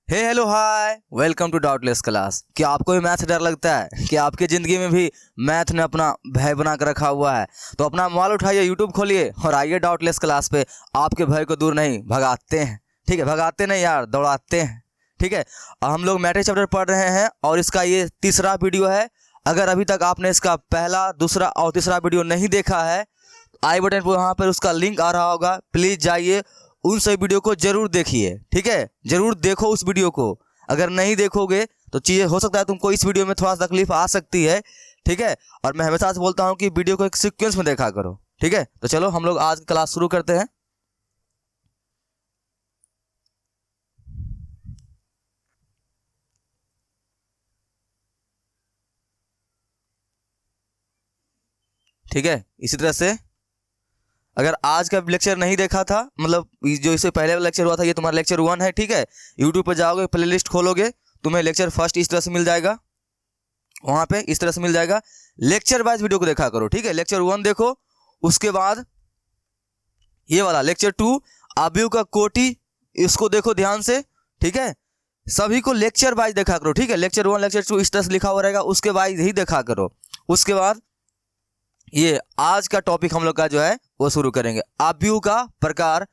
Hey hello hi welcome to doubtless class. क्या आपको भी मैथ से डर लगता है? कि आपकी ज़िंदगी में भी मैथ ने अपना भय बना कर रखा हुआ है? तो अपना मोबाइल उठाइए, यूट्यूब खोलिए और आइए डाउटलेस क्लास पे। आपके भय को दूर नहीं भगाते हैं, ठीक है? भगाते नहीं यार, दौड़ाते हैं, ठीक है? और हम लोग मैथ चैप्टर पढ़ रहे हैं और इसका ये तीसरा वीडियो है। अगर अभी तक आपने इसका पहला, दूसरा और तीसरा वीडियो नहीं देखा है, आई बटन पर वहाँ पर उसका लिंक आ रहा होगा, प्लीज़ जाइए, उन सभी वीडियो को जरूर देखिए, ठीक है? जरूर देखो उस वीडियो को। अगर नहीं देखोगे तो चीज़ें हो सकता है तुमको इस वीडियो में थोड़ा सा तकलीफ आ सकती है, ठीक है? और मैं हमेशा से बोलता हूँ कि वीडियो को एक सीक्वेंस में देखा करो, ठीक है? तो चलो हम लोग आज की क्लास शुरू करते हैं। ठीक है, इसी तरह से अगर आज का लेक्चर नहीं देखा था, मतलब जो इससे पहले वाला लेक्चर हुआ था, ये तुम्हारा लेक्चर 1 है, ठीक है? यूट्यूब पर जाओगे, प्लेलिस्ट खोलोगे, तुम्हें लेक्चर फर्स्ट इस तरह से मिल जाएगा, वहाँ पे इस तरह से मिल जाएगा। लेक्चर वाइज वीडियो को देखा करो, ठीक है? लेक्चर 1 देखो, उसके बाद ये वाला लेक्चर 2 आव्यूह का कोटि, इसको देखो ध्यान से, ठीक है? सभी को लेक्चर वाइज देखा करो, ठीक है? लेक्चर 1 लेक्चर 2 इस तरह से लिखा हुआ रहेगा, उसके वाइज ही देखा करो। उसके बाद ये आज का टॉपिक हम लोग का जो है वो शुरू करेंगे, आव्यूह का प्रकार,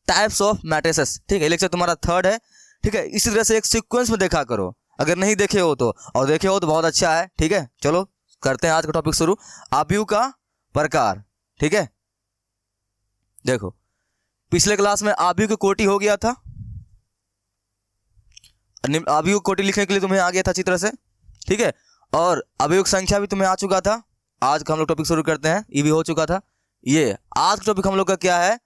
टाइप्स ऑफ मैट्रिसेस, ठीक है? लेक्चर तुम्हारा 3rd है, ठीक है? इसी तरह से एक सीक्वेंस में देखा करो। अगर नहीं देखे हो तो, और देखे हो तो बहुत अच्छा है, ठीक है? चलो करते हैं आज का टॉपिक शुरू, आव्यूह का प्रकार, ठीक है? देखो, पिछले क्लास में आव्यूह की कोटि हो गया था, आव्यूह कोटि लिखने के लिए तुम्हें आ गया था अच्छी तरह से, ठीक है? और आव्यूह संख्या भी तुम्हें आ चुका था। आज का हम लोग टॉपिक शुरू करते हैं, ये भी हो चुका था। ये आज का टॉपिक हम लोग का क्या है?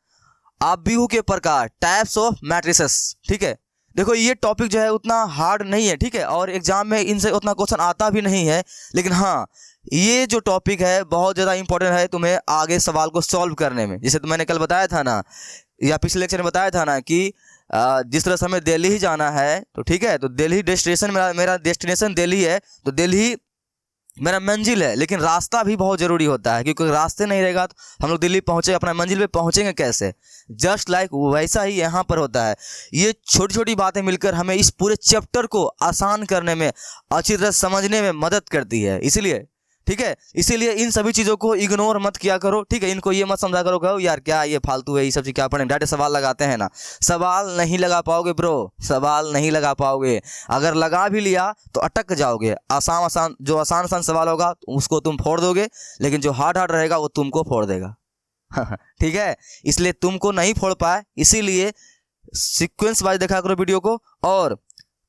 आव्यूह के प्रकार, टाइप्स ऑफ मैट्रिसेस, ठीक है? देखो ये टॉपिक जो है उतना हार्ड नहीं है, ठीक है? और एग्जाम में इनसे उतना क्वेश्चन आता भी नहीं है, लेकिन हाँ ये जो टॉपिक है बहुत ज़्यादा इंपॉर्टेंट है तुम्हें आगे सवाल को सॉल्व करने में। जैसे तो मैंने कल बताया था ना, या पिछले लेक्चर में बताया था ना कि जिस तरह से हमें दिल्ली ही जाना है, तो ठीक है, तो दिल्ली डेस्टिनेशन, मेरा डेस्टिनेशन दिल्ली है, तो दिल्ली मेरा मंजिल है, लेकिन रास्ता भी बहुत ज़रूरी होता है, क्योंकि रास्ते नहीं रहेगा तो हम लोग दिल्ली पहुँचे, अपना मंजिल पे पहुँचेंगे कैसे? जस्ट लाइक वैसा ही यहाँ पर होता है। ये छोटी छोटी बातें मिलकर हमें इस पूरे चैप्टर को आसान करने में, अच्छी तरह समझने में मदद करती है, इसलिए, ठीक है? इसीलिए इन सभी चीज़ों को इग्नोर मत किया करो, ठीक है? इनको ये मत समझा करो कहो यार क्या ये फालतू है, ये सब चीज़ क्या पढ़ें, डायरेक्ट सवाल लगाते हैं ना। सवाल नहीं लगा पाओगे ब्रो, सवाल नहीं लगा पाओगे। अगर लगा भी लिया तो अटक जाओगे। आसान आसान सवाल होगा उसको तुम फोड़ दोगे, लेकिन जो हार्ड रहेगा वो तुमको फोड़ देगा। ठीक है? इसलिए तुमको नहीं फोड़ पाए, इसीलिए सीक्वेंस वाइज देखा करो वीडियो को, और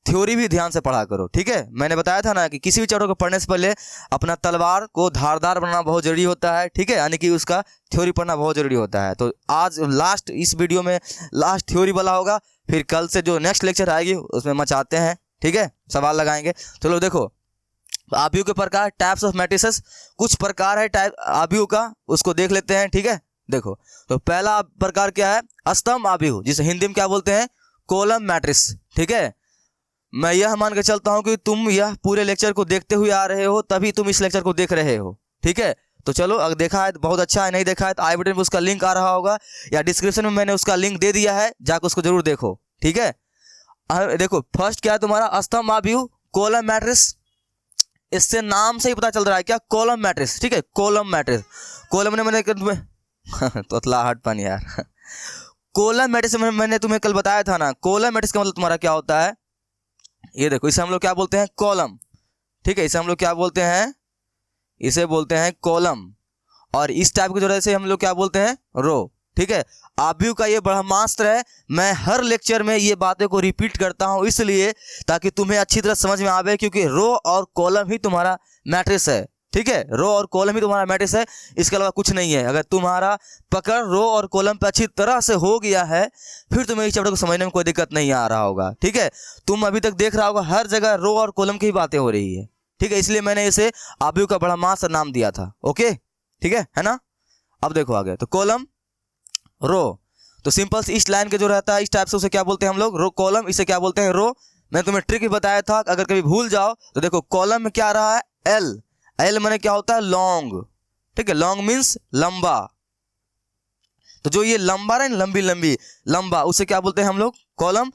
थ्योरी भी ध्यान से पढ़ा करो, ठीक है? मैंने बताया था ना कि किसी भी चैप्टर को पढ़ने से पहले अपना तलवार को धारदार बनाना बहुत ज़रूरी होता है, ठीक है? यानी कि उसका थ्योरी पढ़ना बहुत ज़रूरी होता है। तो आज लास्ट, इस वीडियो में लास्ट थ्योरी वाला होगा, फिर कल से जो नेक्स्ट लेक्चर आएगी उसमें मचाते हैं, ठीक है? सवाल लगाएंगे। चलो देखो, आव्यूह के प्रकार, टाइप्स ऑफ मैट्रिसेस, कुछ प्रकार है टाइप आव्यूह का, उसको देख लेते हैं, ठीक है? देखो, तो पहला प्रकार क्या है? स्तंभ आव्यूह, जिसे हिंदी में क्या बोलते हैं? कॉलम मैट्रिक्स, ठीक है? मैं यह मान के चलता हूं कि तुम यह पूरे लेक्चर को देखते हुए आ रहे हो, तभी तुम इस लेक्चर को देख रहे हो, ठीक है? तो चलो, अगर देखा है तो बहुत अच्छा है, नहीं देखा है तो आई बटन पर उसका लिंक आ रहा होगा, या डिस्क्रिप्शन में मैंने उसका लिंक दे दिया है, जाकर उसको जरूर देखो, ठीक है? देखो, फर्स्ट क्या है तुम्हारा? स्तंभ आव्यूह, कॉलम मैट्रिक्स। इससे नाम से ही पता चल रहा है क्या? कॉलम मैट्रिक्स, ठीक है? कॉलम मैट्रिक्स, कॉलम ने मैंने तुम्हें तो हट पानी यार। कॉलम मैट्रिक्स मैंने तुम्हें कल बताया था ना, कॉलम मैट्रिक्स का मतलब तुम्हारा क्या होता है? ये देखो, इसे हम लोग क्या बोलते हैं? कॉलम, ठीक है? इसे हम लोग क्या बोलते हैं? इसे बोलते हैं कॉलम। और इस टाइप की जो है हम लोग क्या बोलते हैं? रो, ठीक है? आव्यूह का ये ब्रह्मास्त्र है। मैं हर लेक्चर में ये बातें को रिपीट करता हूं, इसलिए ताकि तुम्हें अच्छी तरह समझ में आवे, क्योंकि रो और कॉलम ही तुम्हारा मैट्रिक्स है, ठीक है? रो और कॉलम ही तुम्हारा मैट्रिक्स है, इसके अलावा कुछ नहीं है। अगर तुम्हारा पकड़ रो और कॉलम पे अच्छी तरह से हो गया है, फिर तुम्हें इस चैप्टर को समझने में कोई दिक्कत नहीं आ रहा होगा, ठीक है? तुम अभी तक देख रहा होगा हर जगह रो और कॉलम की ही बातें हो रही है, ठीक है? इसलिए मैंने इसे आव्यूह का ब्रह्मास्त्र नाम दिया था, ओके? ठीक है ना? अब देखो आगे, तो कॉलम, रो, तो सिंपल इस लाइन के जो रहता है इस टाइप से, उसे क्या बोलते हैं हम लोग? रो कॉलम, इसे क्या बोलते हैं? रो। मैं तुम्हें ट्रिक भी बताया था, अगर कभी भूल जाओ तो देखो, कॉलम में क्या आ रहा है? एल, एल माने क्या होता है? लॉन्ग, ठीक है? लॉन्ग मीन्स लंबा। तो जो ये लंबा रहे, लंबी लंबा, उसे क्या बोलते हैं हम लोग? कॉलम।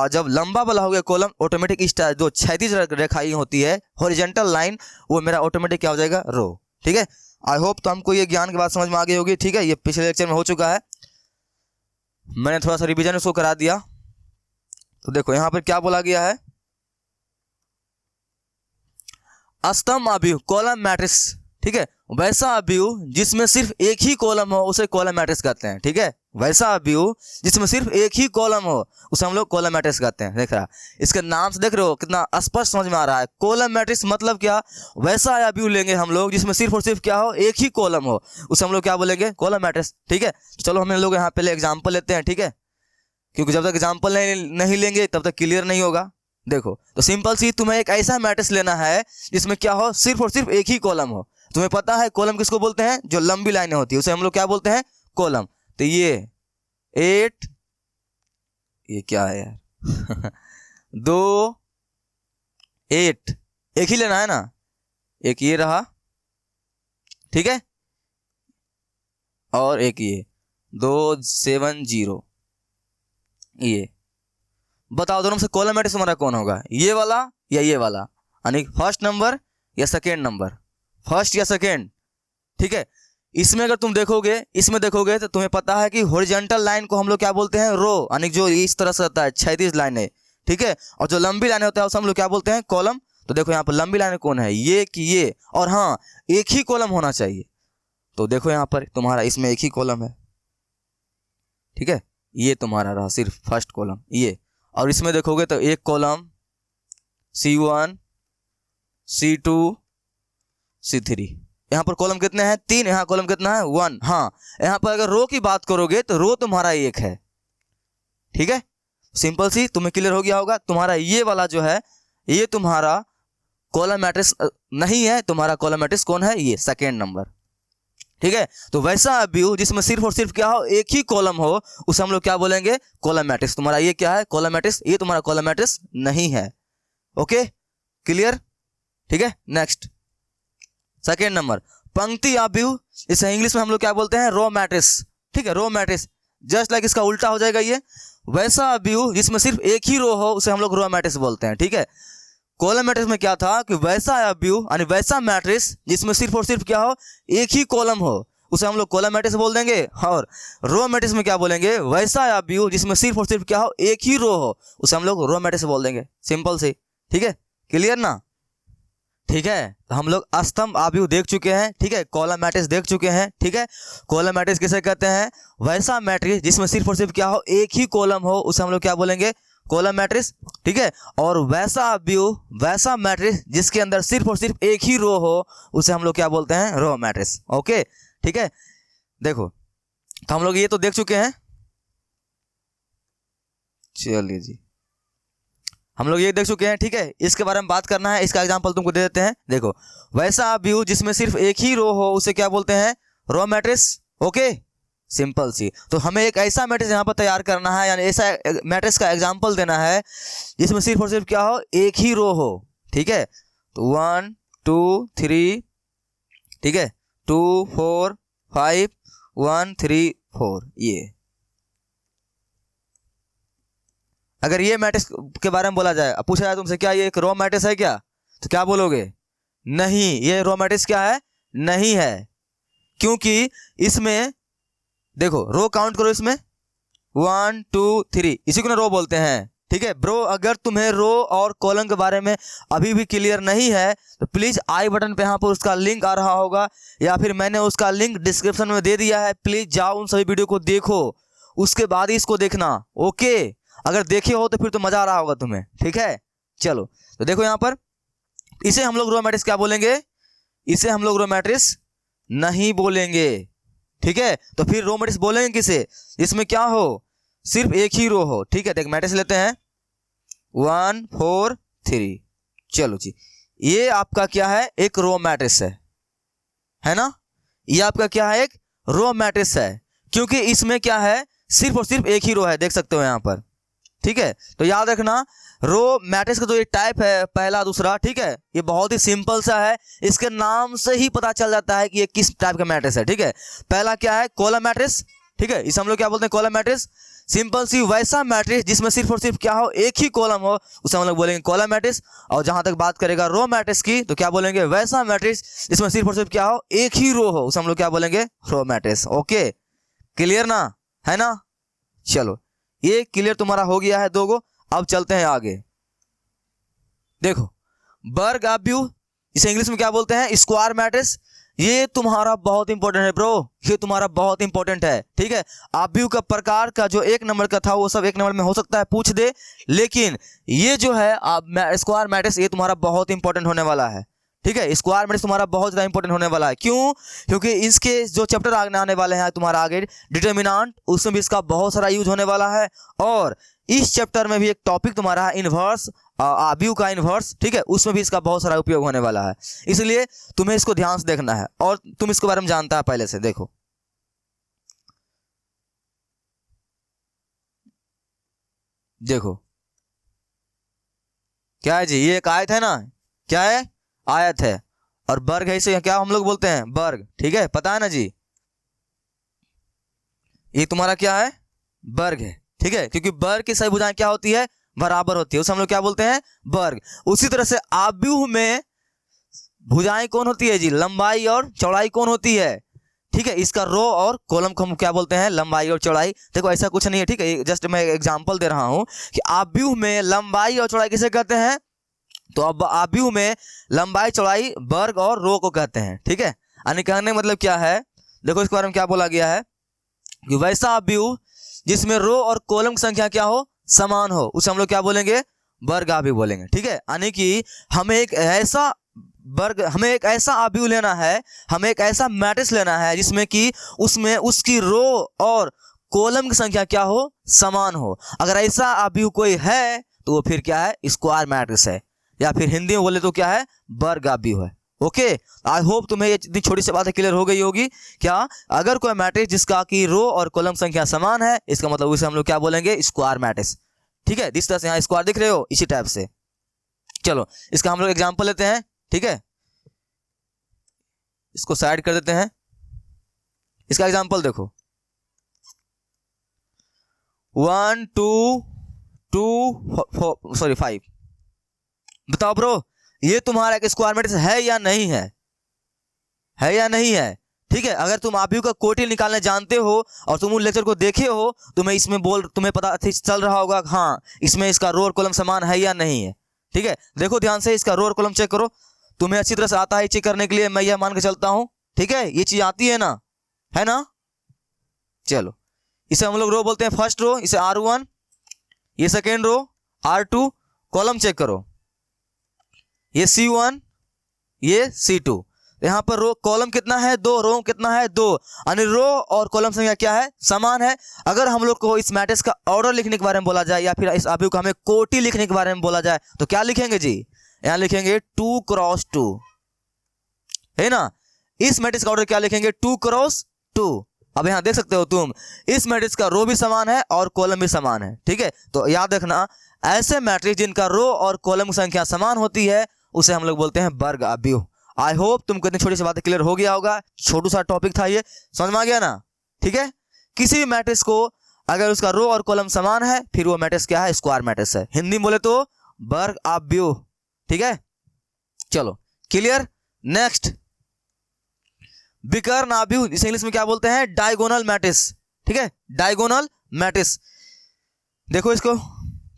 जब लंबा वाला हो गया कॉलम, ऑटोमेटिक इस जो क्षैतिज रेखाएं होती है हॉरिजॉन्टल लाइन, वो मेरा ऑटोमेटिक क्या हो जाएगा, रो। ठीक है, आई होप तो हमको ये ज्ञान की बात समझ में आ गई होगी। ठीक है, ये पिछले लेक्चर में हो चुका है, मैंने थोड़ा सा रिवीजन उसको करा दिया। तो देखो यहाँ पर क्या बोला गया है, स्तंभ अवयव कॉलम मैट्रिक्स। ठीक है, वैसा अवयव जिसमें सिर्फ एक ही कॉलम हो उसे कॉलम मैट्रिक्स कहते हैं। ठीक है, वैसा अवयव जिसमें सिर्फ एक ही कॉलम हो उसे हम लोग कॉलम मैट्रिक्स कहते हैं। देख रहा, इसके नाम से देख रहे हो कितना स्पष्ट समझ में आ रहा है। कॉलम मैट्रिक्स मतलब क्या, वैसा अवयव लेंगे हम लोग जिसमें सिर्फ और सिर्फ क्या हो, एक ही कॉलम हो, उसे हम लोग क्या बोलेंगे, कॉलम मैट्रिक्स। ठीक है, तो चलो हम लोग यहाँ पहले एग्जाम्पल लेते हैं। ठीक है, क्योंकि जब तक एग्जाम्पल नहीं लेंगे तब तक क्लियर नहीं होगा। देखो, तो सिंपल सी तुम्हें एक ऐसा मैट्रिक्स लेना है जिसमें क्या हो, सिर्फ और सिर्फ एक ही कॉलम हो। तुम्हें पता है कॉलम किसको बोलते हैं, जो लंबी लाइनें होती है उसे हम लोग क्या बोलते हैं, कॉलम। तो ये 8, ये क्या है यार 2 8, एक ही लेना है ना, एक ये रहा, ठीक है, और एक ये 2 7 0। ये बताओ दोनों में से कॉलम मैट्रिक्स हमारा कौन होगा, ये वाला या ये वाला, यानी फर्स्ट नंबर या सेकेंड नंबर, फर्स्ट या सेकेंड। ठीक है, इसमें अगर तुम देखोगे, इसमें देखोगे तो तुम्हें पता है कि हॉरिजॉन्टल लाइन को हम लोग क्या बोलते हैं, रो, यानी जो इस तरह से रहता है क्षैतिज लाइन है। ठीक है, और जो लंबी लाइन होता है उसे हम लोग क्या बोलते हैं, कॉलम। तो देखो यहाँ पर लंबी लाइन कौन है, ये कि ये, और हाँ एक ही कॉलम होना चाहिए। तो देखो यहाँ पर तुम्हारा इसमें एक ही कॉलम है। ठीक है, ये तुम्हारा रहा सिर्फ फर्स्ट कॉलम ये, और इसमें देखोगे तो एक कॉलम C1 C2 C3। यहाँ पर कॉलम कितने हैं, 3, यहाँ कॉलम कितना है, 1। हाँ, यहाँ पर अगर रो की बात करोगे तो रो तुम्हारा 1 है। ठीक है, सिंपल सी, तुम्हें क्लियर हो गया होगा। तुम्हारा ये वाला जो है ये तुम्हारा कॉलम मैट्रिक्स नहीं है, तुम्हारा कॉलम मैट्रिक्स कौन है, ये सेकेंड नंबर। ठीक है, तो वैसा अवयव जिसमें सिर्फ और सिर्फ क्या हो, एक ही कॉलम हो, उसे हम लोग क्या बोलेंगे, कॉलम मैट्रिक्स। तुम्हारा ये क्या है, कॉलम मैट्रिक्स, ये तुम्हारा कॉलम मैट्रिक्स नहीं है। Okay, clear. ठीक है, नेक्स्ट सेकेंड नंबर, पंक्ति अवयव, इसे इंग्लिश में हम लोग क्या बोलते हैं, रो मैट्रिक्स। ठीक है, रो मैट्रिक्स, जस्ट लाइक इसका उल्टा हो जाएगा ये, वैसा अवयव जिसमें सिर्फ एक ही रो हो उसे हम लोग रो मैट्रिक्स बोलते हैं। ठीक है, कॉलम मैट्रिक्स में क्या था कि वैसा अवयव यानी वैसा मैट्रिक्स जिसमें सिर्फ और सिर्फ क्या हो, एक ही कॉलम हो, उसे हम लोग कॉलम मैट्रिक्स बोल देंगे। और रो मैट्रिक्स में क्या बोलेंगे, वैसा अवयव जिसमें सिर्फ और सिर्फ क्या हो, एक ही रो हो, उसे हम लोग रो मैट्रिक्स बोल देंगे। सिंपल से। ठीक है, क्लियर ना। ठीक है, तो हम लोग स्तंभ अवयव देख चुके हैं। ठीक है, कॉलम मैट्रिक्स देख चुके हैं। ठीक है, कॉलम मैट्रिक्स किसे कहते हैं, वैसा मैट्रिक्स जिसमें सिर्फ और सिर्फ क्या हो, एक ही कॉलम हो, उसे हम लोग क्या बोलेंगे, कॉलम मैट्रिक्स। ठीक है, और वैसा अवयव, वैसा मैट्रिक्स जिसके अंदर सिर्फ और सिर्फ एक ही रो हो, उसे हम लोग क्या बोलते हैं, रो मैट्रिक्स। ओके, ठीक है, देखो तो हम लोग ये तो देख चुके हैं। चलिए जी, हम लोग ये देख चुके हैं। ठीक है, इसके बारे में बात करना है, इसका एग्जांपल तुमको दे देते हैं। देखो, वैसा अवयव जिसमें सिर्फ एक ही रो हो उसे क्या बोलते हैं, रो मैट्रिक्स। ओके, सिंपल सी। तो हमें एक ऐसा मैट्रिक्स यहाँ पर तैयार करना है, यानी ऐसा मैट्रिक्स का एग्जांपल देना है जिसमें सिर्फ और सिर्फ क्या हो, एक ही रो हो। ठीक है, तो 1 2 3, ठीक है, 2 4 5 1 3 4। ये अगर ये मैट्रिक्स के बारे में बोला जाए, पूछा जाए तुमसे क्या ये एक रो मैट्रिक्स है क्या, तो क्या बोलोगे, नहीं, ये रो मैट्रिक्स क्या है, नहीं है। क्योंकि इसमें देखो रो काउंट करो, इसमें 1 2 3, इसी को ना रो बोलते हैं। ठीक है ब्रो, अगर तुम्हें रो और कॉलम के बारे में अभी भी क्लियर नहीं है तो प्लीज आई बटन पे यहाँ पर उसका लिंक आ रहा होगा, या फिर मैंने उसका लिंक डिस्क्रिप्शन में दे दिया है। प्लीज जाओ उन सभी वीडियो को देखो, उसके बाद ही इसको देखना। ओके, अगर देखे हो तो फिर तो मजा आ रहा होगा तुम्हें। ठीक है, चलो तो देखो यहाँ पर, इसे हम लोग रो मैट्रिक्स क्या बोलेंगे, इसे हम लोग रो मैट्रिक्स नहीं बोलेंगे। ठीक है, तो फिर रो मैट्रिक्स बोलेंगे किसे, इसमें क्या हो, सिर्फ एक ही रो हो। ठीक है, तो एक मैट्रिक्स लेते हैं 1 4 3। चलो जी, ये आपका क्या है, एक रो मैट्रिक्स है ना, ये आपका क्या है, एक रो मैट्रिक्स है, क्योंकि इसमें क्या है, सिर्फ और सिर्फ एक ही रो है, देख सकते हो यहाँ पर। ठीक है, तो याद रखना रो मैट्रिक्स का जो ये टाइप है, पहला दूसरा, ठीक है, ये बहुत ही सिंपल सा है, इसके नाम से ही पता चल जाता है कि ये किस टाइप का मैट्रिक्स है। ठीक है, पहला क्या है, कॉलम मैट्रिक्स। ठीक है, इसे हम लोग क्या बोलते हैं, कॉलम मैट्रिक्स। सिंपल सी वैसा मैट्रिक्स जिसमें सिर्फ और सिर्फ क्या हो, एक ही कॉलम हो, उसे हम लोग बोलेंगे कॉलम मैट्रिक्स। और जहां तक बात करेगा रो मैट्रिक्स की, तो क्या बोलेंगे, वैसा मैट्रिक्स जिसमें सिर्फ और सिर्फ क्या हो, एक ही रो हो, उसे हम लोग क्या बोलेंगे, रो मैट्रिक्स। ओके, क्लियर ना, है ना। चलो ये क्लियर तुम्हारा हो गया है 2 गो। अब चलते हैं आगे। देखो वर्ग आव्यूह, इसे इंग्लिश में क्या बोलते हैं, स्क्वायर मैट्रिक्स। ये तुम्हारा बहुत इंपॉर्टेंट है ब्रो, ये तुम्हारा बहुत इंपॉर्टेंट है, ठीक है। आव्यूह का प्रकार का जो 1 नंबर का था वो सब 1 नंबर में हो सकता है पूछ दे, लेकिन ये जो है स्क्वायर मैट्रिक्स ये तुम्हारा बहुत इंपॉर्टेंट होने वाला है, ठीक है। स्क्वायर मैट्रिक्स तुम्हारा बहुत ज़्यादा इंपॉर्टेंट होने वाला है। क्यों? क्योंकि इसके जो चैप्टर आने वाले हैं तुम्हारा आगे डिटर्मिनेंट, उसमें भी इसका बहुत सारा यूज होने वाला है। और इस चैप्टर में भी एक टॉपिक तुम्हारा है इन्वर्स, आव्यूह का इन्वर्स, ठीक है, उसमें भी इसका बहुत सारा उपयोग होने वाला है। इसलिए तुम्हें इसको ध्यान से देखना है और तुम इसके बारे में जानता है पहले से। देखो देखो क्या है जी, ये एक आयत है ना, क्या है, आयत है, और वर्ग है, इसे क्या हम लोग बोलते हैं, वर्ग, ठीक है, पता है ना जी। ये तुम्हारा क्या है, वर्ग है, ठीक है, क्योंकि वर्ग की सही भुजाएं क्या होती है, बराबर होती है, उसे हम लोग क्या बोलते हैं, वर्ग। उसी तरह से आव्यूह में भुजाएं कौन होती है जी, लंबाई और चौड़ाई कौन होती है, ठीक है। इसका रो और कॉलम को हम क्या बोलते हैं, लंबाई और चौड़ाई। देखो ऐसा कुछ नहीं है, ठीक है, जस्ट मैं एग्जांपल दे रहा हूं कि आव्यूह में लंबाई और चौड़ाई किसे कहते हैं, तो अब आव्यूह में लंबाई चौड़ाई वर्ग और रो को कहते हैं, ठीक है। यानी कहने का मतलब क्या है, देखो इसके बारे में क्या बोला गया है कि वैसा आव्यूह जिसमें रो और कॉलम की संख्या क्या हो, समान हो, उसे हम लोग क्या बोलेंगे, वर्ग आव्यूह बोलेंगे, ठीक है। यानी कि हमें एक ऐसा आव्यूह लेना है, हमें एक ऐसा मैट्रिक्स लेना है जिसमें कि उसमें उसकी रो और कॉलम की संख्या क्या हो, समान हो। अगर ऐसा आव्यूह कोई है तो वो फिर क्या है, स्क्वायर मैट्रिक्स है, या फिर हिंदी में बोले तो क्या है, वर्ग आव्यूह है। ओके, आई होप तुम्हें ये इतनी छोटी सी बातें क्लियर हो गई होगी। क्या, अगर कोई मैट्रिक्स जिसका कि रो और कॉलम संख्या समान है, इसका मतलब उसे हम लोग क्या बोलेंगे, स्क्वायर मैट्रिक्स, ठीक है। जिस तरह से यहाँ स्क्वायर दिख रहे हो, इसी टाइप से। चलो इसका हम लोग एग्जाम्पल लेते हैं, ठीक है, इसको साइड कर देते हैं। इसका एग्जाम्पल देखो, 1 2 2 सॉरी 5। बताओ ब्रो, ये तुम्हारा एक स्क्वायर मैट्रिक्स है या नहीं है, है या नहीं है, ठीक है। अगर तुम आव्यूह का कोटि निकालने जानते हो और तुम उन लेक्चर को देखे हो, तुम्हें इसमें तुम्हें पता चल रहा होगा, हाँ इसमें इसका रो और कॉलम समान है या नहीं है, ठीक है। देखो ध्यान से, इसका रो और कॉलम चेक करो, तुम्हें अच्छी तरह से आता है चेक करने के लिए, मैं यह मान के चलता हूं, ठीक है, ये चीज आती है ना, है ना। चलो इसे हम लोग रो बोलते हैं, फर्स्ट रो इसे R1, ये second row R2, column check करो, ये C1, ये C2। यहाँ पर रो कॉलम कितना है, 2, रो कितना है, 2, यानी रो और कॉलम संख्या क्या है, समान है। अगर हम लोग को इस मैट्रिक्स का ऑर्डर लिखने के बारे में बोला जाए, या फिर इस आव्यूह का हमें कोटि लिखने के बारे में बोला जाए, तो क्या लिखेंगे जी, यहाँ लिखेंगे 2 क्रॉस 2, है ना। इस मैट्रिक्स का ऑर्डर क्या लिखेंगे, 2 क्रॉस 2। अब यहाँ देख सकते हो तुम, इस मैट्रिक्स का रो भी समान है और कॉलम भी समान है, ठीक है। तो याद रखना, ऐसे मैट्रिक्स जिनका रो और कॉलम की संख्या समान होती है, उसे हम लोग बोलते हैं वर्ग आव्यूह। आई होप तुमको इतनी छोटी सी बातें क्लियर हो गया होगा, छोटू सा टॉपिक था ये, समझ में आ गया ना, ठीक है। किसी भी मैट्रिक्स को अगर उसका रो और कॉलम समान है, फिर वो मैट्रिक्स क्या है, स्क्वायर मैट्रिक्स है, हिंदी में बोले तो वर्ग आव्यूह, ठीक है। चलो क्लियर। नेक्स्ट, विकर्ण आव्यूह, इसे इंग्लिश में क्या बोलते हैं, डायगोनल मैट्रिक्स, ठीक है, डायगोनल मैट्रिक्स। देखो इसको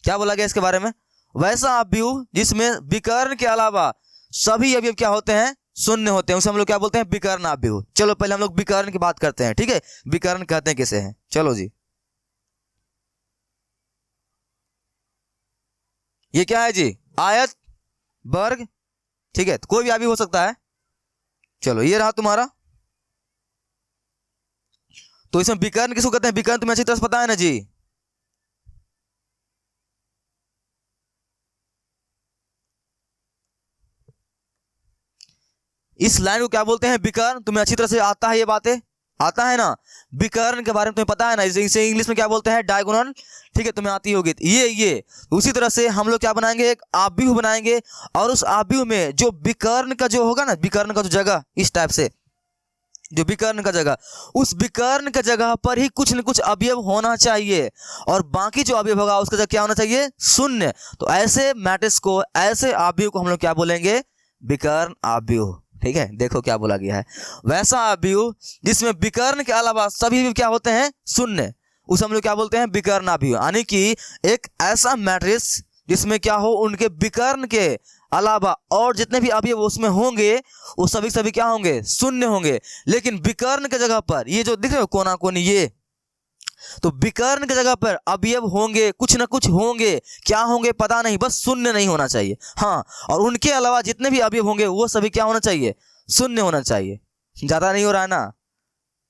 क्या बोला गया इसके बारे में, वैसा आव्यूह जिसमें विकर्ण के अलावा सभी अवयव क्या होते हैं, शून्य होते हैं, उसे हम लोग क्या बोलते हैं, विकर्ण आव्यूह। चलो पहले हम लोग विकर्ण की बात करते हैं, ठीक है, विकर्ण कहते हैं किसे हैं। चलो जी, ये क्या है जी, आयत, वर्ग, ठीक है, तो कोई भी आव्यूह हो सकता है। चलो ये रहा तुम्हारा, तो इसमें विकर्ण किसको कहते हैं, विकर्ण तुम्हें अच्छी तरह से पता है ना जी। इस लाइन को क्या बोलते हैं, विकर्ण। तुम्हें अच्छी तरह से आता है, ये बातें आता है ना, विकर्ण के बारे में तुम्हें पता है ना, इसे इंग्लिश में क्या बोलते हैं, डायगोनल, ठीक है, तुम्हें आती होगी ये। उसी तरह से हम लोग क्या बनाएंगे, एक आव्यूह बनाएंगे, और उस आव्यूह में जो विकर्ण का जो होगा ना, विकर्ण का जो जगह इस टाइप से, जो विकर्ण का जगह, उस विकर्ण के जगह पर ही कुछ न कुछ अवयव होना चाहिए और बाकी जो अवयव होगा उसका जगह क्या होना चाहिए, शून्य। तो ऐसे मैट्रिक्स को, ऐसे अवयव को हम लोग क्या बोलेंगे, विकर्ण अवयव। ठीक है, देखो क्या बोला गया है, वैसा अवयव जिसमें विकर्ण के अलावा सभी अवयव क्या होते हैं, शून्य, उसे हम लोग क्या बोलते हैं, विकर्ण अवयव। यानी कि एक ऐसा मैट्रिक्स जिसमें क्या हो, उनके विकर्ण के अलावा और जितने भी अवयव उसमें होंगे वो सभी सभी क्या होंगे, शून्य होंगे। लेकिन विकर्ण के जगह पर ये जो दिख रहे हो कोना कोनी, ये तो विकर्ण की जगह पर अवयव होंगे, कुछ ना कुछ होंगे, क्या होंगे पता नहीं, बस शून्य नहीं होना चाहिए। हाँ, और उनके अलावा जितने भी अवयव होंगे वो सभी क्या होना चाहिए, शून्य होना चाहिए। ज्यादा नहीं हो रहा है ना,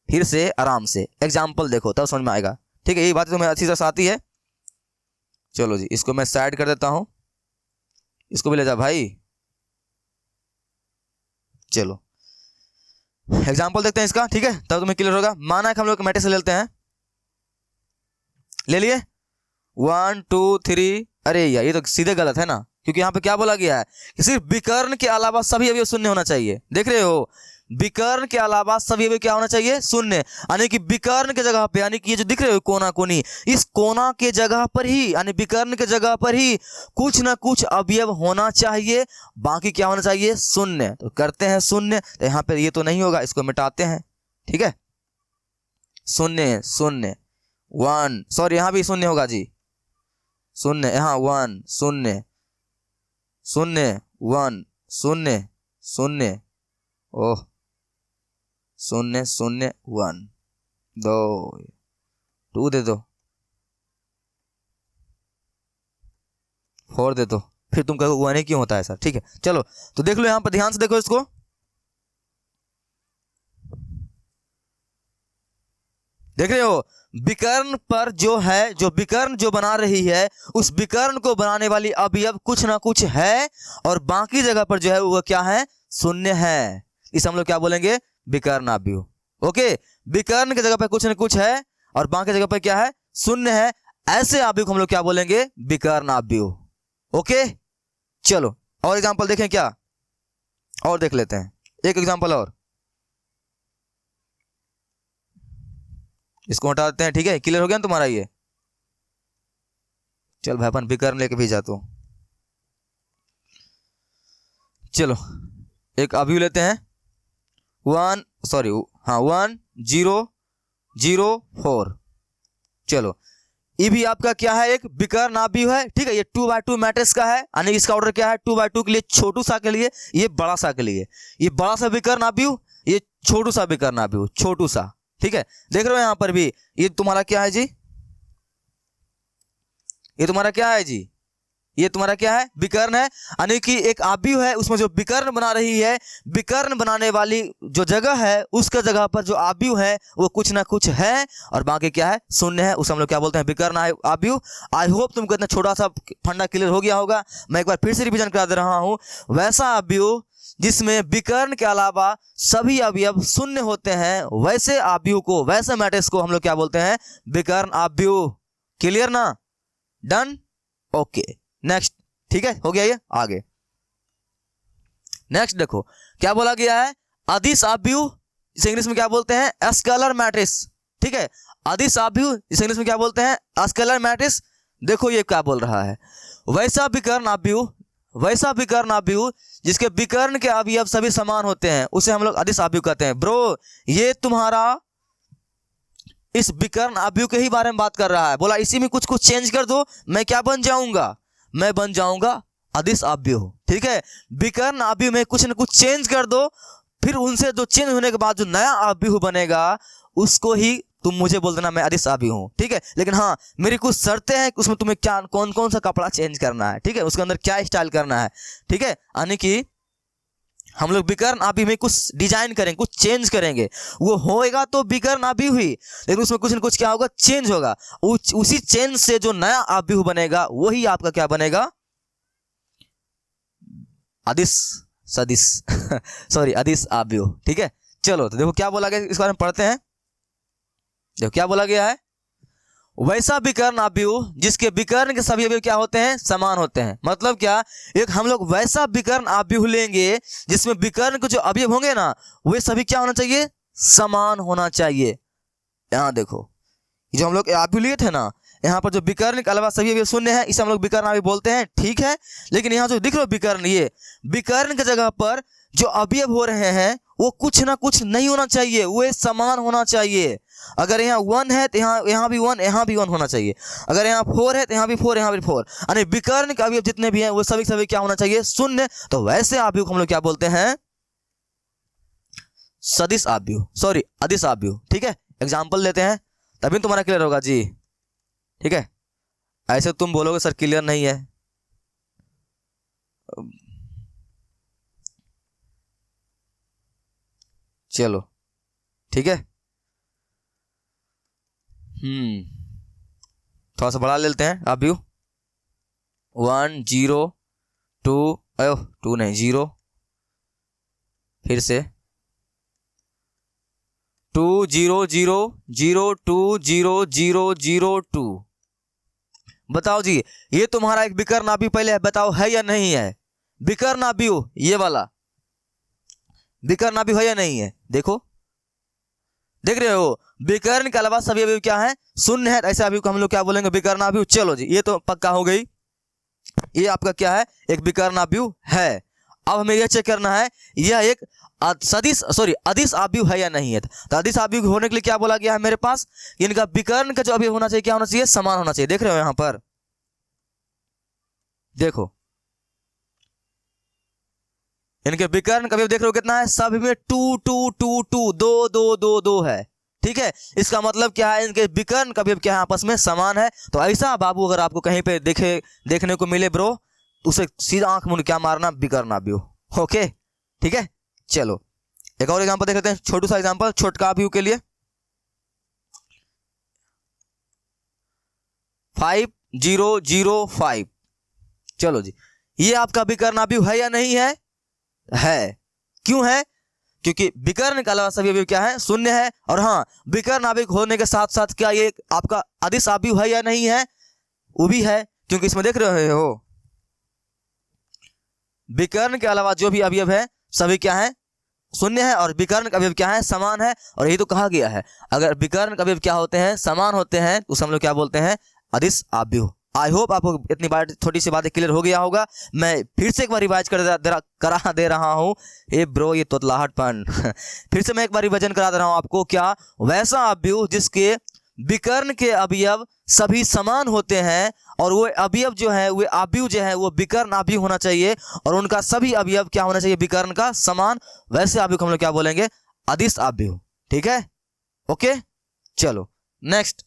फिर से आराम से एग्जाम्पल देखो तब समझ में आएगा। ठीक है, यही बात तुम्हें अच्छी तरह से आती है। चलो जी, इसको मैं साइड कर देता हूं, इसको भी ले जा भाई। चलो एग्जाम्पल देखते हैं इसका, ठीक है, तब तुम्हें क्लियर होगा। माना कि हम लोग मैट्रिक्स लेते हैं, ले लिए 1 2 3। अरे यार ये तो सीधे गलत है ना, क्योंकि यहाँ पे क्या बोला गया है कि सिर्फ विकर्ण के अलावा सभी अवयव शून्य होना चाहिए। देख रहे हो, विकर्ण के अलावा सभी अवयव क्या होना चाहिए, शून्य। यानी कि विकर्ण के जगह पे, यानी कि ये जो दिख रहे हो कोना कोनी, इस कोना के जगह पर ही, यानी विकर्ण के जगह पर ही कुछ ना कुछ अवयव होना चाहिए, बाकी क्या होना चाहिए, शून्य। तो करते हैं शून्य, तो यहाँ पे ये तो नहीं होगा, इसको मिटाते हैं। ठीक है, शून्य शून्य 1, सॉरी यहाँ भी शून्य होगा जी, शून्य, यहाँ 1 शून्य शून्य 1 शून्य शून्य, ओह 0 0 1 2 2 दे दो, 4 दे दो, फिर तुम कहो 1 ही क्यों होता है सर। ठीक है, चलो तो देख लो, यहां पर ध्यान से देखो इसको, देख रहे हो विकर्ण पर जो है, जो विकर्ण जो बना रही है, उस विकर्ण को बनाने वाली अवयव कुछ ना कुछ है और बाकी जगह पर जो है वो क्या है, शून्य है। इसे हम लोग क्या बोलेंगे, विकर्ण अवयव। ओके, विकर्ण की जगह पर कुछ न कुछ है और बाकी जगह पर क्या है, शून्य है। ऐसे अवयव को हम लोग क्या बोलेंगे, विकर्ण अवयव। ओके, चलो और एग्जांपल देखें क्या, और देख लेते हैं एक एग्जांपल और, इसको हटा देते हैं। ठीक है, क्लियर हो गया ना तुम्हारा ये। चल भाई अपन विकर्ण लेके भी जाता हूं। चलो एक अवयव लेते हैं 1 0 0 4। चलो ये भी आपका क्या है, एक विकर्ण अवयव है। ठीक है, ये 2x2 मैट्रिक्स का है, यानी इसका ऑर्डर क्या है, 2x2 के लिए, छोटू सा के लिए, ये बड़ा सा के लिए, ये बड़ा सा विकर्ण अवयव, ये छोटू सा विकर्ण अवयव, छोटू सा। ठीक है, देख रहे हो यहां पर भी, ये तुम्हारा क्या है जी, ये तुम्हारा क्या है जी, ये तुम्हारा क्या है, विकर्ण है। यानी कि एक अवयव है, उसमें जो विकर्ण बना रही है, विकर्ण बनाने वाली जो जगह है, उसका जगह पर जो अवयव है वो कुछ ना कुछ है और बाकी क्या है, शून्य है। उसे हम लोग क्या बोलते हैं, विकर्ण अवयव। आई होप तुमको इतना छोटा सा फंडा क्लियर हो गया होगा। मैं एक बार फिर से रिवीजन करा दे रहा हूं। वैसा अवयव जिसमें विकर्ण के अलावा सभी अवयव शून्य होते हैं, वैसे अवयव को, वैसे मैट्रिक्स को हम लोग क्या बोलते हैं, विकर्ण अवयव। क्लियर ना, डन, ओके, नेक्स्ट। ठीक है, हो गया ये, आगे नेक्स्ट देखो क्या बोला गया है, अदिश अवयव, इसे इंग्लिश में क्या बोलते हैं, स्केलर मैट्रिक्स। ठीक है, अदिश अवयव इसे इंग्लिश में क्या बोलते हैं, स्केलर मैट्रिक्स। देखो ये क्या बोल रहा है, वैसा विकर्ण अवयव, वैसा विकर्ण अवयव जिसके विकर्ण के अवयव सभी समान होते हैं, उसे हम लोग अदिश अवयव कहते हैं। ब्रो ये तुम्हारा इस विकर्ण अवयव के ही बारे में बात कर रहा है। बोला इसी में कुछ कुछ चेंज कर दो, मैं क्या बन जाऊंगा, मैं बन जाऊंगा अदिश अवयव। ठीक है, विकर्ण अवयव में कुछ न कुछ चेंज कर दो, फिर उनसे जो चेंज होने के बाद जो नया अवयव बनेगा उसको ही तुम मुझे बोल देना मैं अदिश अवयव हूं। ठीक है, लेकिन हाँ मेरी कुछ शर्तें हैं कि उसमें तुम्हें क्या, कौन कौन सा कपड़ा चेंज करना है। ठीक है, उसके अंदर क्या स्टाइल करना है। ठीक है, यानी कि हम लोग विकर्ण अवयव में कुछ डिजाइन करेंगे, कुछ चेंज करेंगे, वो होएगा तो विकर्ण अवयव हुई, लेकिन उसमें कुछ न कुछ क्या होगा, चेंज होगा। उसी चेंज से जो नया अवयव बनेगा वही आपका क्या बनेगा, अदिश सदिश सॉरी अदिश अवयव। ठीक है, चलो तो देखो क्या बोला गया, इस बारे में पढ़ते हैं। देखो क्या बोला गया है, वैसा विकर्ण अवयव जिसके विकर्ण के सभी अवयव क्या होते हैं, समान होते हैं। मतलब क्या, एक हम लोग वैसा विकर्ण अवयव लेंगे जिसमें विकर्ण के जो अवयव होंगे ना वे सभी क्या होना चाहिए, समान होना चाहिए। यहाँ देखो, जो हम लोग अभी लिए थे ना, यहाँ पर जो विकर्ण के अलावा सभी अवयव शून्य है, इसे हम लोग विकर्ण अवयव बोलते हैं, ठीक है। लेकिन यहाँ जो दिख रहा है विकर्ण, ये विकर्ण की जगह पर जो अवयव हो रहे हैं वो कुछ ना कुछ नहीं होना चाहिए, वो समान होना चाहिए। अगर यहाँ 1 है तो यहाँ भी 1, यहाँ भी 1 होना चाहिए। अगर यहाँ 4 है तो यहाँ भी 4, यहाँ भी 4। यानी विकर्ण के अवयव जितने भी हैं वो सभी क्या होना चाहिए, शून्य। तो वैसे अवयव को हम लोग क्या बोलते हैं, सदिश अवयव, सॉरी अदिश अवयव, ठीक है। एग्जाम्पल लेते हैं तभी तुम्हारा क्लियर होगा जी, ठीक है। ऐसे तुम बोलोगे सर क्लियर नहीं है, चलो ठीक है। थोड़ा सा बढ़ा लेते हैं अभी। 1 0 2, 2 नहीं 0, फिर से 2 0 0 0 2 0 0 0 2। बताओ जी, ये तुम्हारा एक विकर्ण अवयव पहले बताओ है या नहीं है? विकर्ण अवयव ये वाला विकर्ण अवयव है या नहीं है? देखो, देख रहे हो, विकर्ण के अलावा सभी अवयव क्या है, शून्य है। ऐसे अवयव को हम लोग क्या बोलेंगे, विकर्ण अवयव। चलो जी, ये तो पक्का हो गई, ये आपका क्या है, एक विकर्ण अवयव है। अब हमें यह चेक करना है यह एक सदिश अदिश अवयव है या नहीं है। तो अदिश अवयव होने के लिए क्या बोला गया है मेरे पास, इनका विकर्ण का जो अवयव होना चाहिए क्या होना चाहिए, समान होना चाहिए। देख रहे हो यहां पर, देखो इनके विकर्ण का अवयव देख रहे हो कितना है, सभी में 2 2 2 2 2 2 2 2 है, ठीक है। इसका मतलब क्या है, इनके विकर्ण का अवयव क्या है, आपस में समान है। तो ऐसा बाबू अगर आपको कहीं पे देखने को मिले ब्रो, उसे सीधा आंख मूंद क्या मारना, विकर्ण अवयव। ओके ठीक है। चलो एक और एग्जांपल देख लेते हैं, छोटू सा एग्जांपल छोटका अवयव के लिए। 5 0 0 5। चलो जी, ये आपका विकर्ण अवयव है या नहीं है? है। क्यों है? क्योंकि विकर्ण के अलावा सभी अवयव क्या है, शून्य है। और हाँ, विकर्ण अवयव होने के साथ साथ क्या ये आपका अदिश अवयव है या नहीं है? वो भी है, क्योंकि इसमें देख रहे हो विकर्ण के अलावा जो भी अवयव है सभी क्या है, शून्य है। और विकर्ण का अवयव क्या है, समान है। और यही तो कहा गया है, अगर विकर्ण का अवयव क्या होते हैं, समान होते हैं, तो हम लोग क्या बोलते हैं, अदिश अवयव। आई होप आपको इतनी बात, थोड़ी सी बातें क्लियर हो गया होगा। मैं फिर से एक बार रिवाइज करा दे रहा हूँ। ए ब्रो, ये तोतलाहटपन फिर से मैं एक बार रिविजन करा दे रहा हूँ आपको। क्या, वैसा अवयव जिसके विकर्ण के अवयव सभी समान होते हैं, और वो अवयव जो है, वो अवयव जो है वो विकर्ण अवयव होना चाहिए, और उनका सभी अवयव क्या होना चाहिए, विकर्ण का समान। वैसे अवयव को हम लोग क्या बोलेंगे, अदिश अवयव। ठीक है, ओके। चलो नेक्स्ट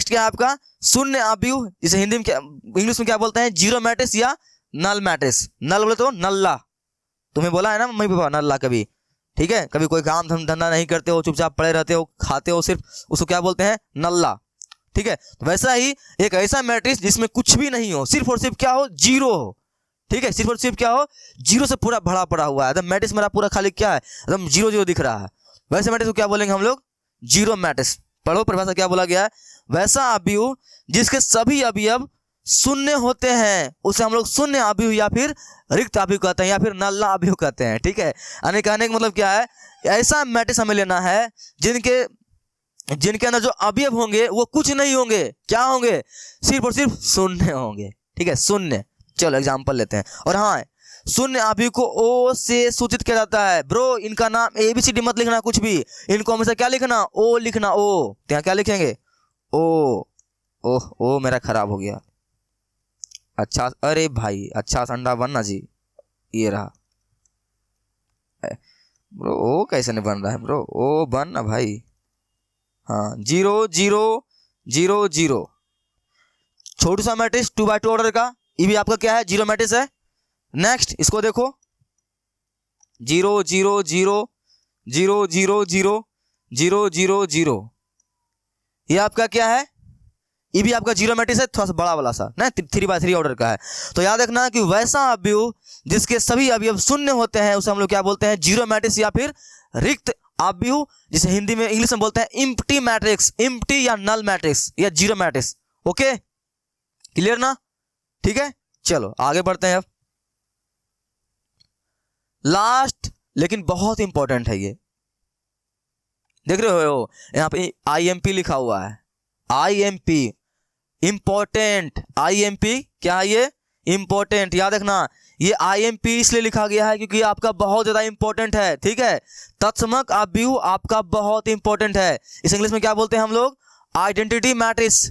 क्या है आपका, शून्य अवयव, जिसे हिंदी में क्या, इंग्लिश में क्या बोलते हैं, जीरो मैट्रिक्स या नल मैट्रिक्स। नल बोले तो नल्ला, तुम्हें बोला है ना मम्मी पापा, नल्ला कभी, ठीक है। कभी कोई काम धंधा नहीं करते हो, चुपचाप पड़े रहते हो, खाते हो सिर्फ, उसको क्या बोलते हैं, नल्ला, ठीक है। तो वैसा ही एक ऐसा मैट्रिक्स जिसमें कुछ भी नहीं हो, सिर्फ और सिर्फ क्या हो, जीरो हो, ठीक है। सिर्फ और सिर्फ क्या हो, जीरो से पूरा भरा पड़ा हुआ है, एकदम मैट्रिक्स मेरा पूरा खाली क्या है, एकदम जीरो जीरो दिख रहा है। वैसे मैट्रिक्स को क्या बोलेंगे हम लोग, जीरो मैट्रिक्स। पढ़ो परिभाषा क्या बोला गया है, वैसा अवयव जिसके सभी अवयव शून्य होते हैं उसे हम लोग शून्य अवयव या फिर रिक्त अवयव कहते हैं, या फिर नल्ला अवयव कहते हैं, ठीक है। यानी कहने का मतलब क्या है, ऐसा मैट्रिक्स हमें लेना है जिनके अंदर जो अवयव होंगे वो कुछ नहीं होंगे, क्या होंगे, सिर्फ और सिर्फ शून्य होंगे, ठीक है, शून्य। चलो एग्जाम्पल लेते हैं। और हाँ, शून्य अवयव को ओ से सूचित किया जाता है। ब्रो, इनका नाम ABCD मत लिखना कुछ भी, इनको हमेशा क्या लिखना, ओ लिखना। ओ यहाँ क्या लिखेंगे, ओ। ओ मेरा खराब हो गया। अच्छा, अरे भाई अच्छा संडा बनना जी, ये रहा ब्रो। ओ कैसे नहीं बन रहा है ब्रो, ओ बन ना भाई। हाँ, 0 0 0 0, छोटू सा मैट्रिक्स 2x2 ऑर्डर का, ये भी आपका क्या है, जीरो मैट्रिक्स है। नेक्स्ट इसको देखो, 0 0 0 0 0 0 0 0 0, ये आपका क्या है, ये भी आपका जीरो मैट्रिक्स है, थोड़ा सा बड़ा वाला सा ना, 3x3 ऑर्डर का है। तो याद रखना कि वैसा अवयव जिसके सभी अवयव शून्य होते हैं उसे हम लोग क्या बोलते हैं, जीरो मैट्रिक्स या फिर रिक्त अवयव, जिसे हिंदी में इंग्लिश में बोलते हैं इम्प्टी मैट्रिक्स, इम्प्टी या नल मैट्रिक्स या जीरो मैट्रिक्स। ओके, क्लियर ना, ठीक है। चलो आगे बढ़ते हैं। अब लास्ट लेकिन बहुत इंपॉर्टेंट है ये, देख रहे हो यहाँ पे IMP लिखा हुआ है, IMP इंपॉर्टेंट। IMP क्या है ये? इंपॉर्टेंट। याद रखना ये IMP इसलिए लिखा गया है क्योंकि आपका बहुत ज्यादा इंपॉर्टेंट है, ठीक है। तत्समक अव्यूह आपका बहुत इंपॉर्टेंट है। इस इंग्लिश में क्या बोलते हैं हम लोग? Identity matrix.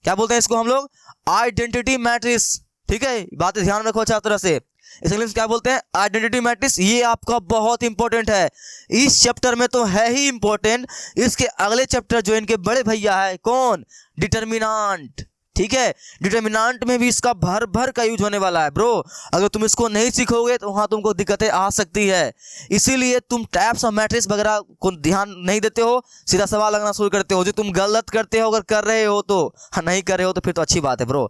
क्या बोलते हैं इसको हम लोग? आइडेंटिटी मैट्रिक्स, ठीक है। बातें ध्यान रखो अच्छा तरह से। इस इंग्लिश में क्या बोलते हैं? Identity matrix. ये आपका बहुत इंपॉर्टेंट है। इस चैप्टर में तो है ही इंपॉर्टेंट, इसके अगले चैप्टर जो इनके बड़े भैया है, कौन? डिटर्मिनेंट, ठीक है। डिटर्मिनेंट में भी इसका भर भर का यूज होने वाला है ब्रो। अगर तुम इसको नहीं सीखोगे तो वहां तुमको दिक्कतें आ सकती है। इसीलिए तुम टाइप्स ऑफ मैट्रिक्स वगैरह को ध्यान नहीं देते हो, सीधा सवाल लगना शुरू करते हो। जो तुम गलत करते हो, अगर कर रहे हो तो, हाँ नहीं कर रहे हो तो फिर तो अच्छी बात है ब्रो।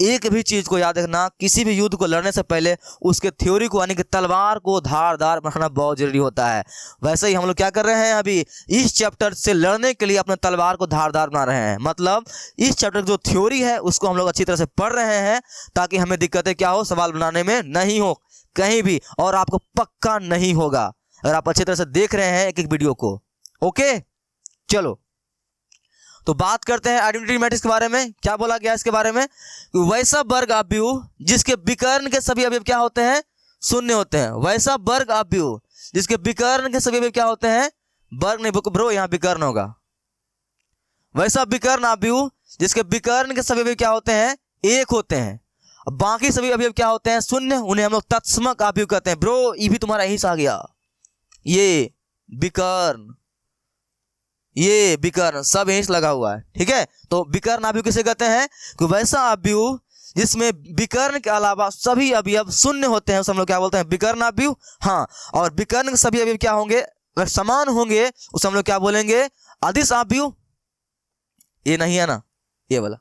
एक भी चीज को याद रखना, किसी भी युद्ध को लड़ने से पहले उसके थ्योरी को, यानी कि तलवार को धारदार बनाना बहुत जरूरी होता है। वैसे ही हम लोग क्या कर रहे हैं, अभी इस चैप्टर से लड़ने के लिए अपने तलवार को धारदार बना रहे हैं। मतलब इस चैप्टर की जो थ्योरी है उसको हम लोग अच्छी तरह से पढ़ रहे हैं, ताकि हमें दिक्कतें क्या हो, सवाल बनाने में नहीं हो कहीं भी, और आपको पक्का नहीं होगा अगर आप अच्छी तरह से देख रहे हैं एक एक वीडियो को। ओके, चलो तो बात करते हैं आइडेंटिटी मैट्रिक्स के बारे में। क्या बोला गया इसके बारे में? वैसा वर्ग अव्यूह जिसके विकर्ण के सभी अवयव क्या होते हैं? शून्य होते हैं। वैसा वर्ग अव्यूह जिसके विकर्ण के सभी अवयव क्या होते हैं? वर्ग नहीं ब्रो, यहाँ विकर्ण होगा। वैसा विकर्ण अव्यूह जिसके विकर्ण के सभी अवयव क्या होते हैं? एक होते हैं। बाकी सभी अवयव क्या होते हैं? शून्य। उन्हें हम लोग तत्समक अव्यूह कहते हैं। ब्रो ये भी तुम्हारा यहीं से आ गया, ये विकर्ण, ये विकर्ण सब यहीं से लगा हुआ है, ठीक है। तो विकर्ण अव्यूह किसे कहते हैं? कि वैसा अव्यूह जिसमें विकर्ण के अलावा सभी अवयव शून्य होते हैं, उसे हम लोग क्या बोलते हैं? विकर्ण अव्यूह। हाँ, और विकर्ण के सभी अवयव क्या होंगे? अगर समान होंगे उसे हम लोग क्या बोलेंगे? अदिश अव्यूह। ये नहीं है ना, ये वाला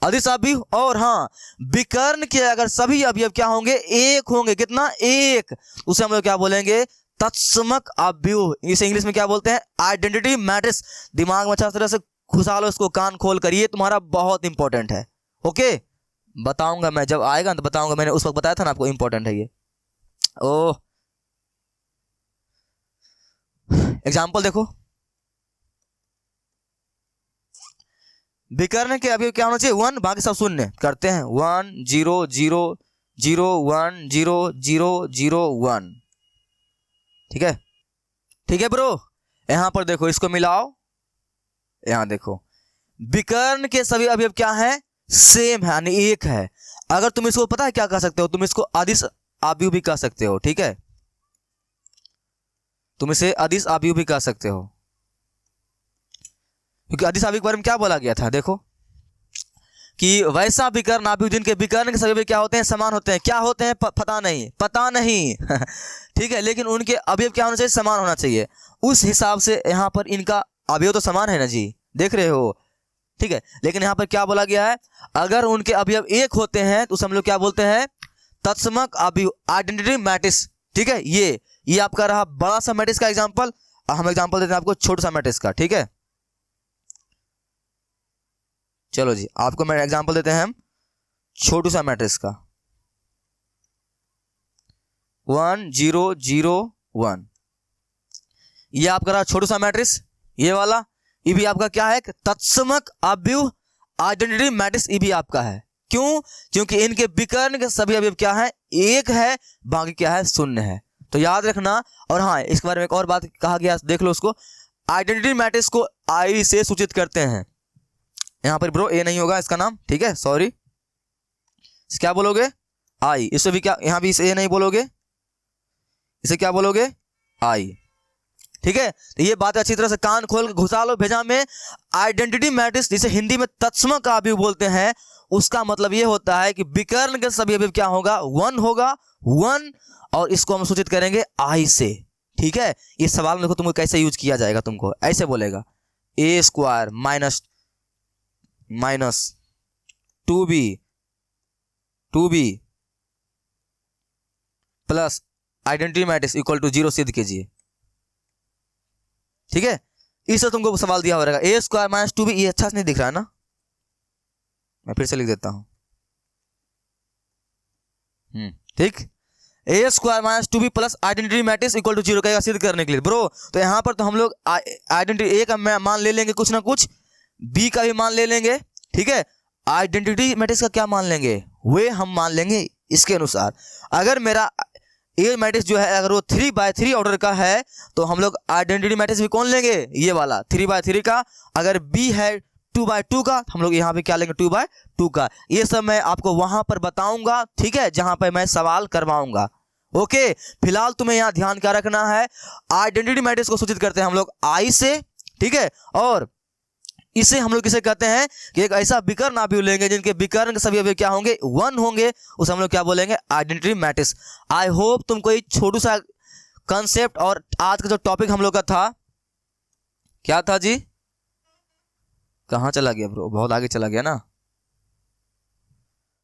अदिश अव्यूह। और हाँ, विकर्ण के अगर सभी अवयव क्या होंगे? एक होंगे। कितना? एक। उसे हम लोग क्या बोलेंगे? तत्समक अव्यूह। इसे इंग्लिश में क्या बोलते हैं? Identity matrix. दिमाग में अच्छा तरह से घुसा लो इसको, कान खोल कर, ये तुम्हारा बहुत इंपॉर्टेंट है। ओके, बताऊंगा मैं, जब आएगा तो बताऊंगा। मैंने उस वक्त बताया था ना आपको, इंपॉर्टेंट है ये। ओह, एग्जाम्पल देखो। विकर्ण के अवयव क्या होना चाहिए? 1, बाकी सब शून्य। करते हैं 1 0 0 0 1 0 0 0 1, ठीक है। ठीक है ब्रो, यहां पर देखो, इसको मिलाओ, यहां देखो, विकर्ण के सभी अवयव क्या है? सेम है, यानी एक है। अगर तुम इसको पता है क्या कर सकते हो? तुम इसको अदिश अव्यूह भी कह सकते हो, ठीक है। तुम इसे अदिश अव्यूह भी कह सकते हो, क्योंकि अदिश अव्यूह के बारे में क्या बोला गया था? देखो कि वैसा विकर्ण अव्यूह जिनके विकर्ण के सभी अवयव क्या होते हैं? समान होते हैं। क्या होते हैं? पता नहीं, पता नहीं ठीक है, लेकिन उनके अवयव क्या होना चाहिए? समान होना चाहिए। उस हिसाब से यहाँ पर इनका अवयव तो समान है ना जी, देख रहे हो, ठीक है। लेकिन यहाँ पर क्या बोला गया है? अगर उनके अवयव एक होते हैं तो हम लोग क्या बोलते हैं? तत्समक अव्यूह, आइडेंटिटी मैट्रिक्स, ठीक है। ये आपका रहा बड़ा सा मैट्रिक्स का एग्जाम्पल। हम एग्जाम्पल देते हैं आपको छोटा सा मैट्रिक्स का, ठीक है। चलो जी, आपको मैं एग्जांपल देते हैं हम छोटू सा मैट्रिक्स का। 1 0 0 1, ये आपका रहा छोटू सा मैट्रिक्स। ये वाला, ये भी आपका क्या है? तत्समक अव्यूह आइडेंटिटी मैट्रिक्स। ये भी आपका है। क्यों? क्योंकि इनके विकर्ण के सभी अवयव क्या है? एक है, बाकी क्या है? शून्य है। तो याद रखना। और हाँ, इसके बारे में एक और बात कहा गया, देख लो उसको। आइडेंटिटी मैट्रिक्स को आई से सूचित करते हैं। यहां पर ब्रो ए नहीं होगा इसका नाम, ठीक है, सॉरी। क्या बोलोगे? आई। इसे भी क्या, यहां भी इसे ए नहीं बोलोगे, इसे क्या बोलोगे? आई, ठीक है। तो ये बात अच्छी तरह से कान खोल घुसा लो भेजा में। आइडेंटिटी मैट्रिक्स, जिसे हिंदी में तत्समक अव्यूह बोलते हैं, उसका मतलब ये होता है कि विकर्ण के सभी अवयव क्या होगा? 1 होगा, 1, और इसको हम सूचित करेंगे आई से, ठीक है। ये सवाल में देखो तुमको कैसे यूज किया जाएगा। तुमको ऐसे बोलेगा A square minus 2b plus identity matrix equal to 0 सिद्ध कीजिए, ठीक है। इससे तुमको सवाल दिया हो रहेगा ए स्क्वायर माइनस 2b। ये अच्छा से नहीं दिख रहा है ना, मैं फिर से लिख देता हूं, ठीक। A square minus 2b plus identity matrix equal to 0 का सिद्ध करने के लिए ब्रो। तो यहाँ पर तो हम लोग आइडेंटिटी ए का मान ले लेंगे कुछ ना कुछ, बी का भी मान ले लेंगे, ठीक है। आइडेंटिटी मैट्रिक्स का क्या मान लेंगे, वे हम मान लेंगे इसके अनुसार। अगर मेरा ए मैट्रिक्स जो है अगर वो 3/3 ऑर्डर का है तो हम लोग आइडेंटिटी मैट्रिक्स भी कौन लेंगे, ये वाला 3/3 का। अगर बी है 2/2 का, हम लोग यहाँ पे क्या लेंगे 2/2 का। ये सब मैं आपको वहां पर बताऊंगा, ठीक है, जहां पे मैं सवाल करवाऊंगा। ओके, फिलहाल तुम्हें यहाँ ध्यान क्या रखना है, आइडेंटिटी मैट्रिक्स को सूचित करते हैं हम लोग आई से, ठीक है। और इसे हम लोग किसे कहते हैं कि एक ऐसा विकर्ण नाभिक लेंगे जिनके विकर्ण के सभी अवयव क्या होंगे, 1 होंगे, उसे हम लोग क्या बोलेंगे, आइडेंटिटी मैट्रिक्स। आई होप तुमको एक छोटू सा कंसेप्ट और आज का जो टॉपिक हम लोग का था, क्या था जी, कहाँ चला गया ब्रो, बहुत आगे चला गया ना,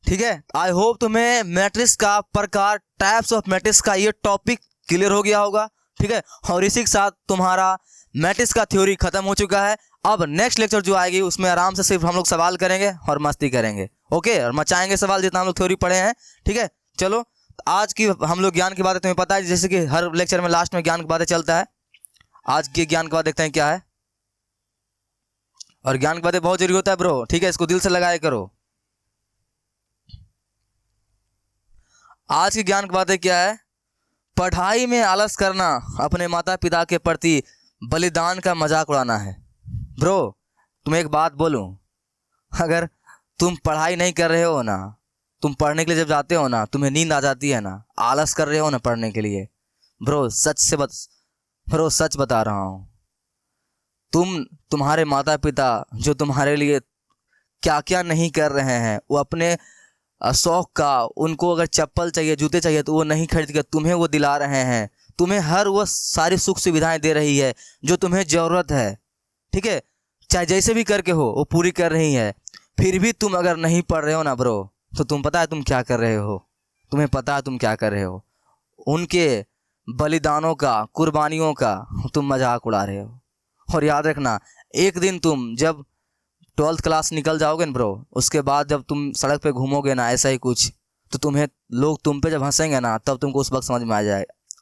ठीक है। आई होप तुम्हें मैट्रिक्स का प्रकार, टाइप्स ऑफ मैट्रिक्स का ये टॉपिक क्लियर हो गया होगा, ठीक है। और इसी के साथ तुम्हारा मैट्रिक्स का थ्योरी खत्म हो चुका है। अब नेक्स्ट लेक्चर जो आएगी उसमें आराम से सिर्फ हम लोग सवाल करेंगे और मस्ती करेंगे, ओके, और मचाएंगे सवाल जितना हम लोग थ्योरी पढ़े हैं, ठीक है। चलो, आज की हम लोग ज्ञान की बातें तुम्हें पता है, जैसे कि हर लेक्चर में लास्ट में ज्ञान की बातें चलता है। आज के ज्ञान की बात देखते हैं क्या है, और ज्ञान की बातें बहुत जरूरी होता है ब्रो, ठीक है, इसको दिल से लगाया करो। आज की ज्ञान की बातें क्या है, पढ़ाई में आलस करना अपने माता पिता के प्रति बलिदान का मजाक उड़ाना है। ब्रो तुम्हें एक बात बोलूं, अगर तुम पढ़ाई नहीं कर रहे हो ना, तुम पढ़ने के लिए जब जाते हो ना, तुम्हें नींद आ जाती है ना, आलस कर रहे हो ना पढ़ने के लिए, ब्रो सच बता रहा हूँ, तुम्हारे माता पिता जो तुम्हारे लिए क्या क्या नहीं कर रहे हैं, वो अपने शौक का, उनको अगर चप्पल चाहिए, जूते चाहिए तो वो नहीं खरीद कर तुम्हें वो दिला रहे हैं, तुम्हें हर वो सारी सुख सुविधाएं दे रही है जो तुम्हें ज़रूरत है, ठीक है, चाहे जैसे भी करके हो वो पूरी कर रही है। फिर भी तुम अगर नहीं पढ़ रहे हो ना ब्रो, तो तुम पता है तुम क्या कर रहे हो, तुम्हें पता है तुम क्या कर रहे हो, उनके बलिदानों का, कुर्बानियों का तुम मजाक उड़ा रहे हो। और याद रखना, एक दिन तुम जब 12th क्लास निकल जाओगे ना ब्रो, उसके बाद जब तुम सड़क पे घूमोगे ना ऐसा ही कुछ, तो तुम्हें लोग तुम पे जब हंसेंगे ना, तब तुमको उस वक्त समझ में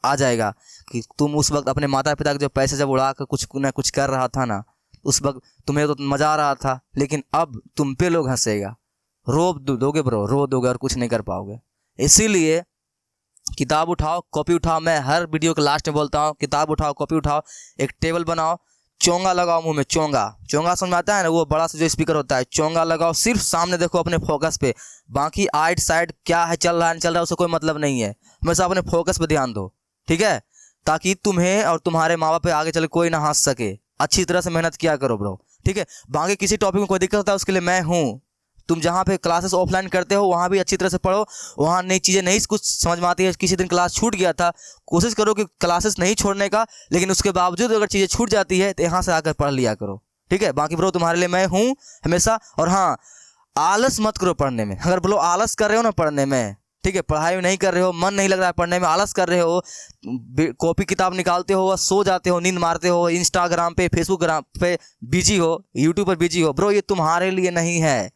आ जाएगा कि तुम उस वक्त अपने माता पिता के जो पैसे जब उड़ा कर कुछ ना कुछ कर रहा था ना, उस वक्त तुम्हें तो मज़ा आ रहा था, लेकिन अब तुम पे लोग हंसेगा, रो दोगे ब्रो, रो दोगे और कुछ नहीं कर पाओगे। इसीलिए किताब उठाओ, कॉपी उठाओ, मैं हर वीडियो के लास्ट में बोलता हूँ, किताब उठाओ, कॉपी उठाओ, एक टेबल बनाओ, चोंगा लगाओ मुंह में, चोंगा समझ में आता है ना, वो बड़ा सा जो स्पीकर होता है, चोंगा लगाओ, सिर्फ सामने देखो अपने फोकस पे, बाकी आइट साइड क्या है, चल रहा है नहीं चल रहा है उससे कोई मतलब नहीं है, हमेशा अपने फोकस पे ध्यान दो, ठीक है, ताकि तुम्हें और तुम्हारे माँ बाप पे आगे चल कोई ना हंस सके। अच्छी तरह से मेहनत किया करो ब्रो, ठीक है। बाकी किसी टॉपिक में कोई दिक्कत होता है उसके लिए मैं हूँ, तुम जहाँ पे क्लासेस ऑफलाइन करते हो वहाँ भी अच्छी तरह से पढ़ो, वहाँ नई चीज़ें नहीं कुछ समझ में आती है, किसी दिन क्लास छूट गया था, कोशिश करो कि क्लासेस नहीं छोड़ने का, लेकिन उसके बावजूद अगर चीज़ें छूट जाती है तो यहाँ से आकर पढ़ लिया करो, ठीक है। बाकी ब्रो तुम्हारे लिए मैं हूँ हमेशा, और हाँ, आलस मत करो पढ़ने में। अगर ब्रो आलस कर रहे हो ना पढ़ने में, ठीक है, पढ़ाई में नहीं कर रहे हो, मन नहीं लग रहा है पढ़ने में, आलस कर रहे हो, कॉपी किताब निकालते हो, सो जाते हो, नींद मारते हो, इंस्टाग्राम पे फेसबुक पे बिजी हो, यूट्यूब पर बिजी हो, ब्रो ये तुम्हारे लिए नहीं है।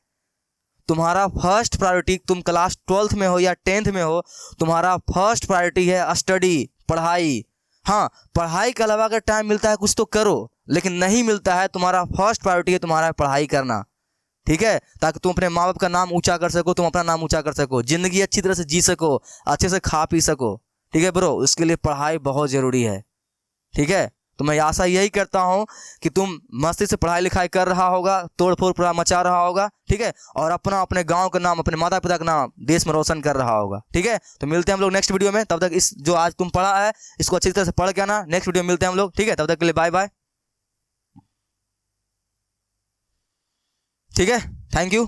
तुम्हारा फर्स्ट प्रायोरिटी, तुम क्लास 12th में हो या 10th में हो, तुम्हारा फर्स्ट प्रायोरिटी है स्टडी, पढ़ाई। हाँ, पढ़ाई के अलावा अगर टाइम मिलता है कुछ तो करो, लेकिन नहीं मिलता है, तुम्हारा फर्स्ट प्रायोरिटी है तुम्हारा पढ़ाई करना, ठीक है, ताकि तुम अपने माँ बाप का नाम ऊंचा कर सको, तुम अपना नाम ऊंचा कर सको, जिंदगी अच्छी तरह से जी सको, अच्छे से खा पी सको, ठीक है ब्रो, उसके लिए पढ़ाई बहुत ज़रूरी है, ठीक है। तो मैं आशा यही करता हूँ कि तुम मस्ती से पढ़ाई लिखाई कर रहा होगा, तोड़ फोड़ पूरा मचा रहा होगा, ठीक है, और अपने गांव का नाम, अपने माता पिता का नाम देश में रोशन कर रहा होगा, ठीक है। तो मिलते हैं हम लोग नेक्स्ट वीडियो में, तब तक इस जो आज तुम पढ़ा है इसको अच्छी तरह से पढ़ के आना, नेक्स्ट वीडियो में मिलते हैं हम लोग, ठीक है, तब तक के लिए बाय बाय, ठीक है, थैंक यू।